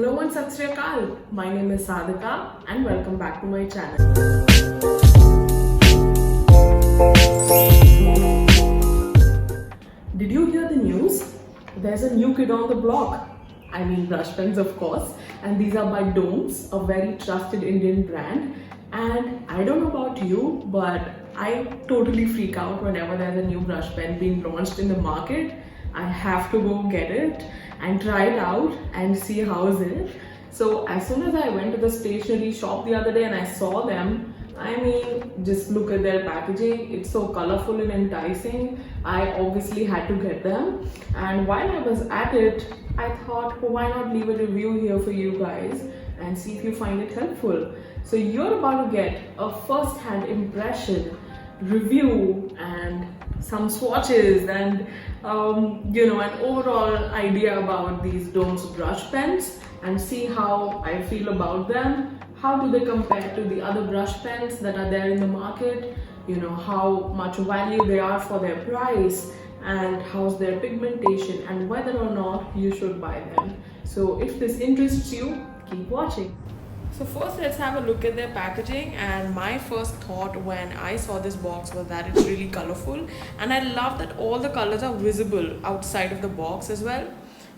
Hello and Satshriakal. My name is Sadhika and welcome back to my channel. Did you hear the news? There's a new kid on the block. I mean brush pens of course, and these are by DOMS, a very trusted Indian brand. And I don't know about you, but I totally freak out whenever there's a new brush pen being launched in the market. I have to go get it and try it out and see how is it. So as soon as I went to the stationery shop the other day and I saw them, I mean, just look at their packaging. It's so colorful and enticing. I obviously had to get them. And while I was at it, I thought, well, why not leave a review here for you guys and see if you find it helpful. So you're about to get a first-hand impression, review, and some swatches and an overall idea about these DOMS brush pens and see how I feel about them. How do they compare to the other brush pens that are there in the market? How much value they are for their price and how's their pigmentation and whether or not you should buy them. So if this interests you, keep watching. So first let's have a look at their packaging, and my first thought when I saw this box was that it's really colorful, and I love that all the colors are visible outside of the box as well.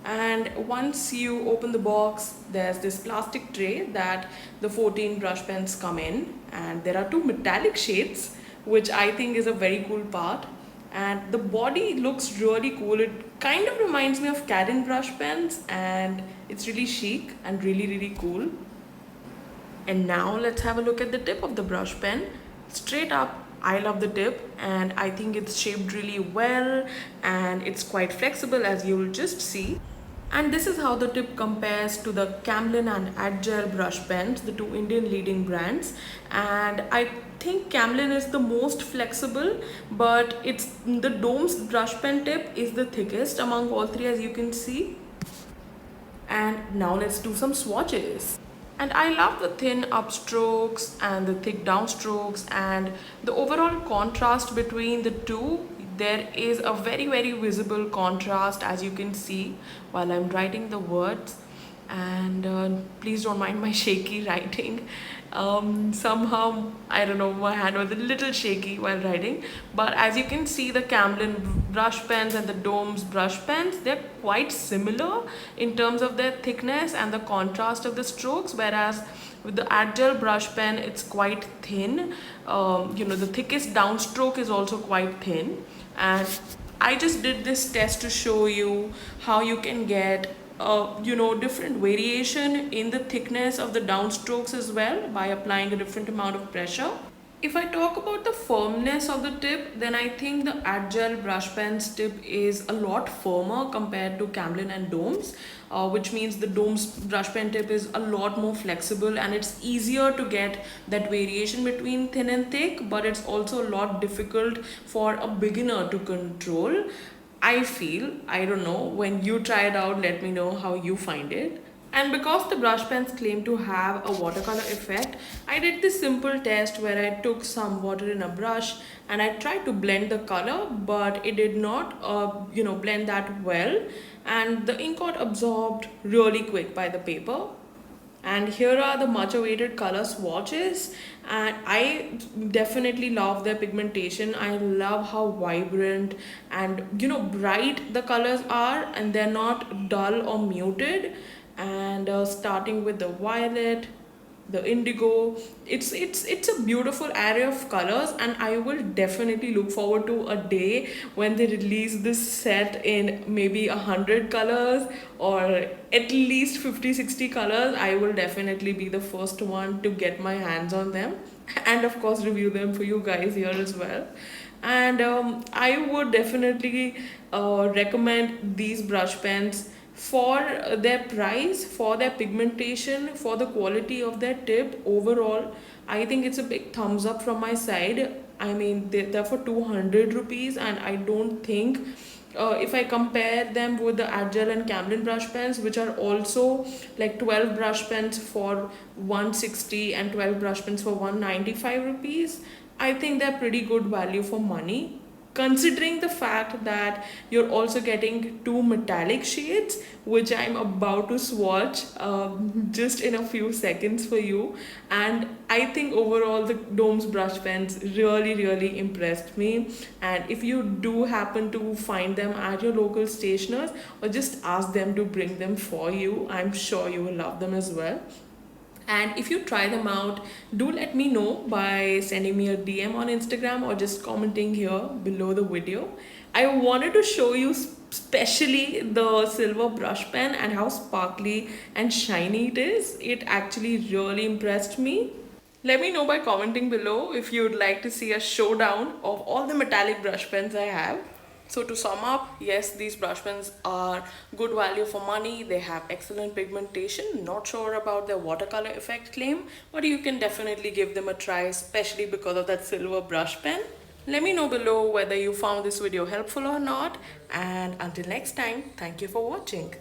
And once you open the box, there's this plastic tray that the 14 brush pens come in, and there are two metallic shades, which I think is a very cool part. And the body looks really cool. It kind of reminds me of Caden brush pens, and it's really chic and really cool. And now let's have a look at the tip of the brush pen. Straight up, I love the tip, and I think it's shaped really well and it's quite flexible, as you'll just see. And this is how the tip compares to the Camlin and Agile brush pens, the two Indian leading brands. And I think Camlin is the most flexible, but it's the DOMS brush pen tip is the thickest among all three, as you can see. And now let's do some swatches. And I love the thin upstrokes and the thick downstrokes and the overall contrast between the two. There is a very visible contrast, as you can see while I'm writing the words. And please don't mind my shaky writing. Somehow, I don't know, my hand was a little shaky while writing. But as you can see, the Camlin brush pens and the DOMS brush pens, they're quite similar in terms of their thickness and the contrast of the strokes. Whereas with the Agile brush pen, it's quite thin. The thickest downstroke is also quite thin. And I just did this test to show you how you can get different variation in the thickness of the downstrokes as well by applying a different amount of pressure. If I talk about the firmness of the tip, then I think the Agile brush pen's tip is a lot firmer compared to Camlin and DOMS, which means the DOMS brush pen tip is a lot more flexible and it's easier to get that variation between thin and thick, but it's also a lot difficult for a beginner to control. I feel, I don't know, when you try it out, let me know how you find it. And because the brush pens claim to have a watercolor effect, I did this simple test where I took some water in a brush and I tried to blend the color, but it did not, blend that well. And the ink got absorbed really quick by the paper. And here are the much awaited color swatches, and I definitely love their pigmentation. I love how vibrant and bright the colors are, and they're not dull or muted. And starting with the violet, the indigo, it's a beautiful array of colors, and I will definitely look forward to a day when they release this set in maybe 100 colors or at least 50-60 colors. I will definitely be the first one to get my hands on them and of course review them for you guys here as well. And I would definitely recommend these brush pens for their price, for their pigmentation, for the quality of their tip. Overall, I think it's a big thumbs up from my side. I mean, they're for 200 rupees, and I don't think if I compare them with the Agile and Camlin brush pens, which are also like 12 brush pens for 160 and 12 brush pens for 195 rupees, I think they're pretty good value for money. considering the fact that you're also getting two metallic shades, which I'm about to swatch just in a few seconds for you. And I think overall the DOMS brush pens really impressed me. And if you do happen to find them at your local stationers, or just ask them to bring them for you, I'm sure you will love them as well. And if you try them out, do let me know by sending me a DM on Instagram or just commenting here below the video. I wanted to show you especially the silver brush pen and how sparkly and shiny it is. It actually really impressed me. Let me know by commenting below if you'd like to see a showdown of all the metallic brush pens I have. So to sum up, yes, these brush pens are good value for money. They have excellent pigmentation. Not sure about their watercolor effect claim, but you can definitely give them a try, especially because of that silver brush pen. Let me know below whether you found this video helpful or not. And until next time, thank you for watching.